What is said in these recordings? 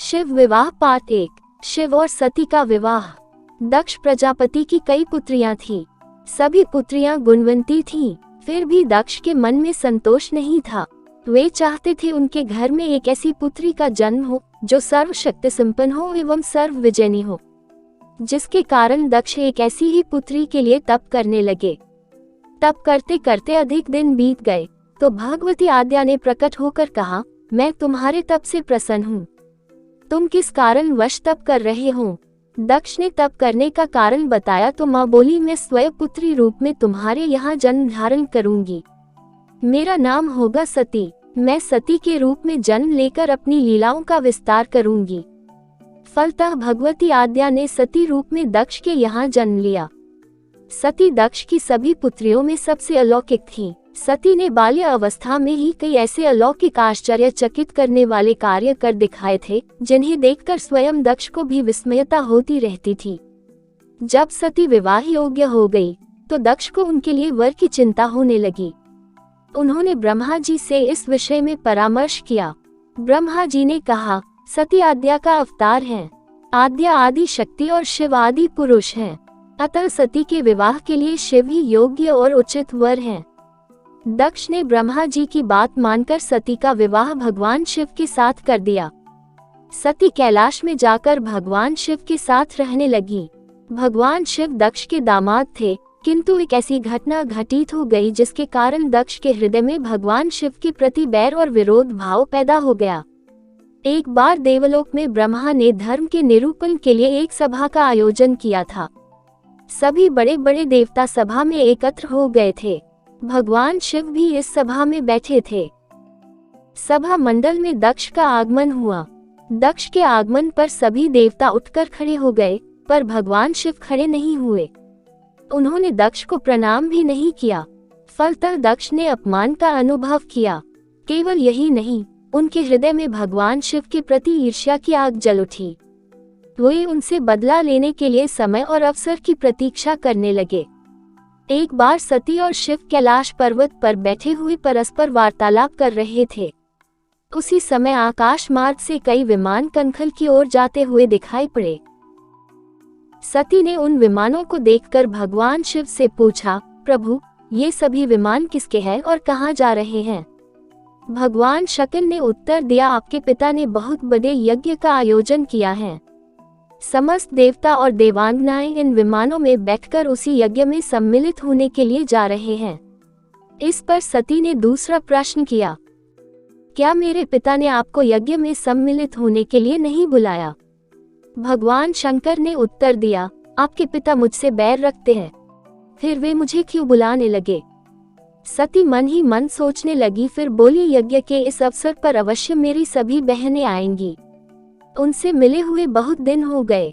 शिव विवाह पार्ट 1। शिव और सती का विवाह। दक्ष प्रजापति की कई पुत्रियां थीं। सभी पुत्रियां गुणवंती थीं, फिर भी दक्ष के मन में संतोष नहीं था। वे चाहते थे उनके घर में एक ऐसी पुत्री का जन्म हो जो सर्वशक्ति संपन्न हो एवं सर्व विजयनी हो, जिसके कारण दक्ष एक ऐसी ही पुत्री के लिए तप करने लगे। तप करते करते अधिक दिन बीत गए तो भगवती आद्या ने प्रकट होकर कहा, मैं तुम्हारे तप से प्रसन्न हूँ। तुम किस कारण वश तप कर रहे हो? दक्ष ने तप करने का कारण बताया तो माँ बोली, मैं स्वयं पुत्री रूप में तुम्हारे यहाँ जन्म धारण करूंगी। मेरा नाम होगा सती। मैं सती के रूप में जन्म लेकर अपनी लीलाओं का विस्तार करूंगी। फलतः भगवती आद्या ने सती रूप में दक्ष के यहाँ जन्म लिया। सती दक्ष की सभी पुत्रियों में सबसे अलौकिक थी। सती ने बाल्य अवस्था में ही कई ऐसे अलौकिक आश्चर्यचकित करने वाले कार्य कर दिखाए थे जिन्हें देखकर स्वयं दक्ष को भी विस्मयता होती रहती थी। जब सती विवाह योग्य हो गई तो दक्ष को उनके लिए वर की चिंता होने लगी। उन्होंने ब्रह्मा जी से इस विषय में परामर्श किया। ब्रह्मा जी ने कहा, सती आद्या का अवतार है। आद्या आदि शक्ति और शिव आदि पुरुष हैं, अतः सती के विवाह के लिए शिव ही योग्य और उचित वर हैं। दक्ष ने ब्रह्मा जी की बात मानकर सती का विवाह भगवान शिव के साथ कर दिया। सती कैलाश में जाकर भगवान शिव के साथ रहने लगी। भगवान शिव दक्ष के दामाद थे, किंतु एक ऐसी घटना घटित हो गई जिसके कारण दक्ष के हृदय में भगवान शिव के प्रति बैर और विरोध भाव पैदा हो गया। एक बार देवलोक में ब्रह्मा ने धर्म के निरूपण के लिए एक सभा का आयोजन किया था। सभी बड़े बड़े देवता सभा में एकत्र हो गए थे। भगवान शिव भी इस सभा में बैठे थे। सभा मंडल में दक्ष का आगमन हुआ। दक्ष के आगमन पर सभी देवता उठकर खड़े हो गए, पर भगवान शिव खड़े नहीं हुए। उन्होंने दक्ष को प्रणाम भी नहीं किया। फलतः दक्ष ने अपमान का अनुभव किया। केवल यही नहीं, उनके हृदय में भगवान शिव के प्रति ईर्ष्या की आग जल उठी। वे उनसे बदला लेने के लिए समय और अवसर की प्रतीक्षा करने लगे। एक बार सती और शिव कैलाश पर्वत पर बैठे हुए परस्पर वार्तालाप कर रहे थे। उसी समय आकाश मार्ग से कई विमान कनखल की ओर जाते हुए दिखाई पड़े। सती ने उन विमानों को देखकर भगवान शिव से पूछा, प्रभु, ये सभी विमान किसके हैं और कहाँ जा रहे हैं? भगवान शक्र ने उत्तर दिया, आपके पिता ने बहुत बड़े यज्ञ का आयोजन किया है। समस्त देवता और देवांगनाएं इन विमानों में बैठकर उसी यज्ञ में सम्मिलित होने के लिए जा रहे हैं। इस पर सती ने दूसरा प्रश्न किया, क्या मेरे पिता ने आपको यज्ञ में सम्मिलित होने के लिए नहीं बुलाया? भगवान शंकर ने उत्तर दिया, आपके पिता मुझसे बैर रखते हैं, फिर वे मुझे क्यों बुलाने लगे? सती मन ही मन सोचने लगी, फिर बोली, यज्ञ के इस अवसर पर अवश्य मेरी सभी बहनें आएंगी। उनसे मिले हुए बहुत दिन हो गए।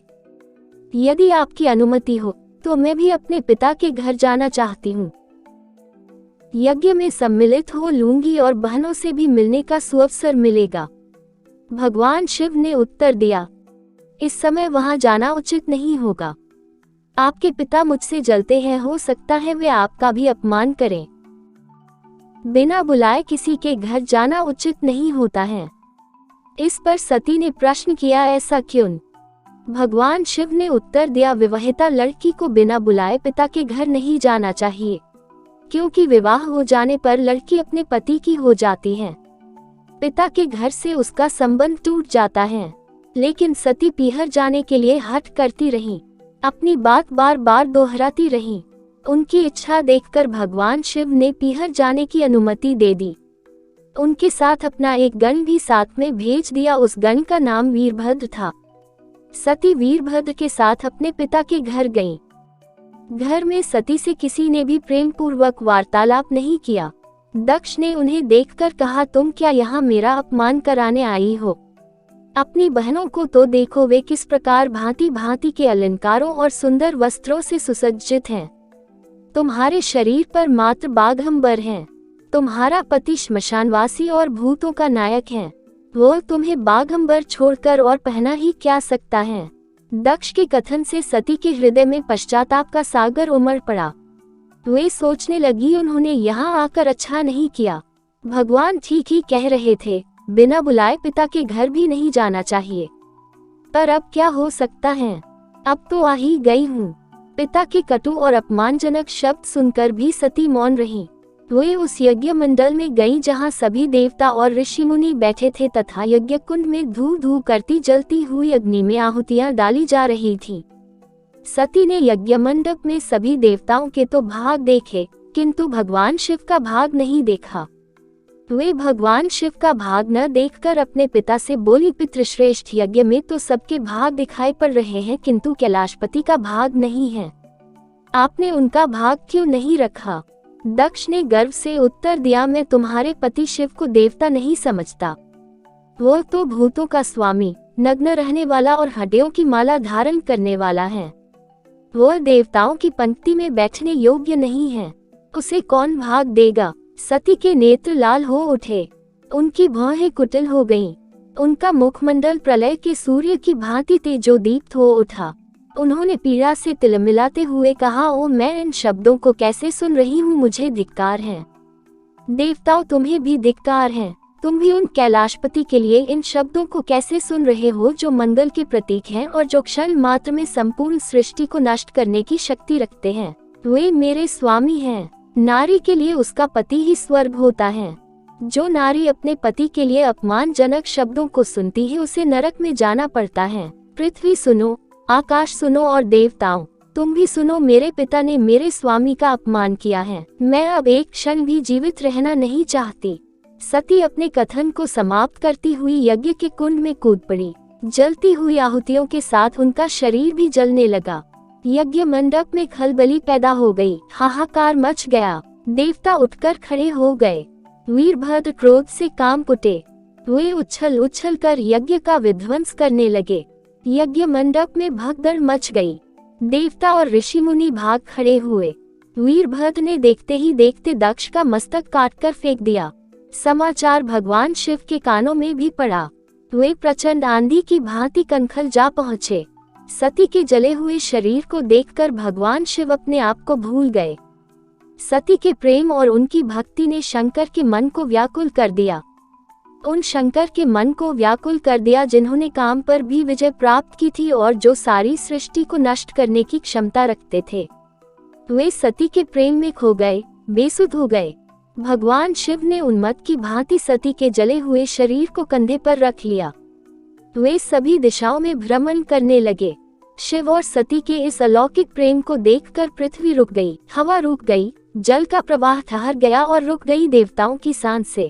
यदि आपकी अनुमति हो तो मैं भी अपने पिता के घर जाना चाहती हूँ। यज्ञ में सम्मिलित हो लूंगी और बहनों से भी मिलने का सुअवसर मिलेगा। भगवान शिव ने उत्तर दिया, इस समय वहां जाना उचित नहीं होगा। आपके पिता मुझसे जलते हैं, हो सकता है वे आपका भी अपमान करें। बिना बुलाए किसी के घर जाना उचित नहीं होता है। इस पर सती ने प्रश्न किया, ऐसा क्यों? भगवान शिव ने उत्तर दिया, विवाहिता लड़की को बिना बुलाए पिता के घर नहीं जाना चाहिए, क्योंकि विवाह हो जाने पर लड़की अपने पति की हो जाती है। पिता के घर से उसका संबंध टूट जाता है। लेकिन सती पीहर जाने के लिए हठ करती रही, अपनी बात बार बार दोहराती रही। उनकी इच्छा देखकर भगवान शिव ने पीहर जाने की अनुमति दे दी। उनके साथ अपना एक गण भी साथ में भेज दिया। उस गण का नाम वीरभद्र था। सती वीरभद्र के साथ अपने पिता के घर गईं। घर में सती से किसी ने भी प्रेम पूर्वक वार्तालाप नहीं किया। दक्ष ने उन्हें देखकर कहा, तुम क्या यहाँ मेरा अपमान कराने आई हो? अपनी बहनों को तो देखो, वे किस प्रकार भांति भांति के अलंकारों और सुंदर वस्त्रों से सुसज्जित हैं। तुम्हारे शरीर पर मात्र बाघंबर हैं। तुम्हारा पति श्मशानवासी और भूतों का नायक है, वो तुम्हें बाघंबर छोड़कर और पहना ही क्या सकता है? दक्ष के कथन से सती के हृदय में पश्चाताप का सागर उमड़ पड़ा। वे सोचने लगी, उन्होंने यहाँ आकर अच्छा नहीं किया। भगवान ठीक ही कह रहे थे, बिना बुलाए पिता के घर भी नहीं जाना चाहिए। पर अब क्या हो सकता है, अब तो आ ही गई हूँ। पिता के कटु और अपमानजनक शब्द सुनकर भी सती मौन रही। वे उस यज्ञ मंडल में गई जहाँ सभी देवता और ऋषि मुनि बैठे थे तथा यज्ञ कुंड में धू धू करती जलती हुई अग्नि में आहुतियां डाली जा रही थी। सती ने यज्ञ मंडप में सभी देवताओं के तो भाग देखे, किंतु भगवान शिव का भाग नहीं देखा। वे भगवान शिव का भाग न देखकर अपने पिता से बोली, पितृश्रेष्ठ यज्ञ में तो सबके भाग दिखाई पड़ रहे हैं, किंतु कैलाशपति का भाग नहीं है। आपने उनका भाग क्यों नहीं रखा? दक्ष ने गर्व से उत्तर दिया, मैं तुम्हारे पति शिव को देवता नहीं समझता। वो तो भूतों का स्वामी, नग्न रहने वाला और हड्डियों की माला धारण करने वाला है। वो देवताओं की पंक्ति में बैठने योग्य नहीं है। उसे कौन भाग देगा? सती के नेत्र लाल हो उठे, उनकी भौहें कुटिल हो गईं। उनका मुखमंडल प्रलय के सूर्य की भांति तेजोदीप्त हो उठा। उन्होंने पीड़ा से तिलमिलाते हुए कहा, ओ मैं इन शब्दों को कैसे सुन रही हूँ, मुझे धिक्कार है। देवताओं, तुम्हें भी धिक्कार है। तुम भी उन कैलाशपति के लिए इन शब्दों को कैसे सुन रहे हो जो मंगल के प्रतीक हैं और जो क्षण मात्र में संपूर्ण सृष्टि को नष्ट करने की शक्ति रखते हैं। वे मेरे स्वामी हैं। नारी के लिए उसका पति ही स्वर्ग होता है। जो नारी अपने पति के लिए अपमानजनक शब्दों को सुनती है उसे नरक में जाना पड़ता है। पृथ्वी सुनो, आकाश सुनो और देवताओं तुम भी सुनो, मेरे पिता ने मेरे स्वामी का अपमान किया है। मैं अब एक क्षण भी जीवित रहना नहीं चाहती। सती अपने कथन को समाप्त करती हुई यज्ञ के कुंड में कूद पड़ी। जलती हुई आहुतियों के साथ उनका शरीर भी जलने लगा। यज्ञ मंडप में खलबली पैदा हो गई, हाहाकार मच गया। देवता उठकर खड़े हो गए। वीरभद्र क्रोध से कांप उठे। वे उछल उछल कर यज्ञ का विध्वंस करने लगे। यज्ञ मंडप में भगदड़ मच गई। देवता और ऋषि मुनि भाग खड़े हुए। वीरभद्र ने देखते ही देखते दक्ष का मस्तक काटकर फेंक दिया। समाचार भगवान शिव के कानों में भी पड़ा। वे प्रचंड आंधी की भांति कनखल जा पहुँचे। सती के जले हुए शरीर को देखकर भगवान शिव अपने आप को भूल गए। सती के प्रेम और उनकी भक्ति ने शंकर के मन को व्याकुल कर दिया। उन शंकर के मन को व्याकुल कर दिया जिन्होंने काम पर भी विजय प्राप्त की थी और जो सारी सृष्टि को नष्ट करने की क्षमता रखते थे। वे सती के प्रेम में खो गए, बेसुध हो गए। भगवान शिव ने उन्मत्त की भांति सती के जले हुए शरीर को कंधे पर रख लिया। वे सभी दिशाओं में भ्रमण करने लगे। शिव और सती के इस अलौकिक प्रेम को देखकर पृथ्वी रुक गई, हवा रुक गई, जल का प्रवाह ठहर गया और रुक गई देवताओं की सांसें।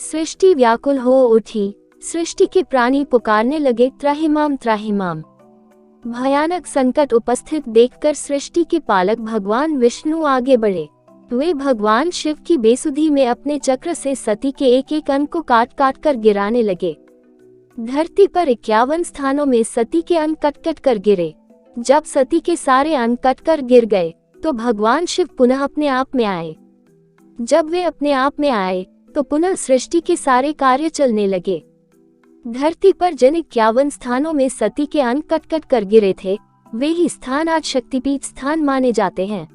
सृष्टि व्याकुल हो उठी। सृष्टि के प्राणी पुकारने लगे, त्राहिमाम त्राहिमाम। भयानक संकट उपस्थित देखकर सृष्टि के पालक भगवान विष्णु आगे बढ़े। वे भगवान शिव की बेसुधी में अपने चक्र से सती के एक एक अंग को काट काट कर गिराने लगे। धरती पर 51 स्थानों में सती के अंग कट कट कर गिरे। जब सती के सारे अंग कट कर गिर गए तो भगवान शिव पुनः अपने आप में आए। जब वे अपने आप में आए तो पुनः सृष्टि के सारे कार्य चलने लगे। धरती पर जिन 51 स्थानों में सती के अंग कट कट कर गिरे थे वे ही स्थान आज शक्तिपीठ स्थान माने जाते हैं।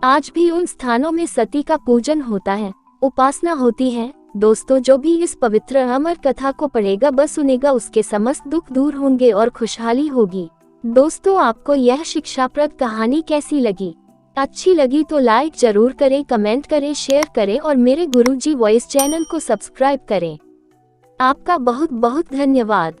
आज भी उन स्थानों में सती का पूजन होता है, उपासना होती है। दोस्तों, जो भी इस पवित्र अमर कथा को पढ़ेगा व सुनेगा उसके समस्त दुख दूर होंगे और खुशहाली होगी। दोस्तों, आपको यह शिक्षाप्रद कहानी कैसी लगी? अच्छी लगी तो लाइक जरूर करें, कमेंट करें, शेयर करें और मेरे गुरुजी वॉइस चैनल को सब्सक्राइब करें। आपका बहुत बहुत धन्यवाद।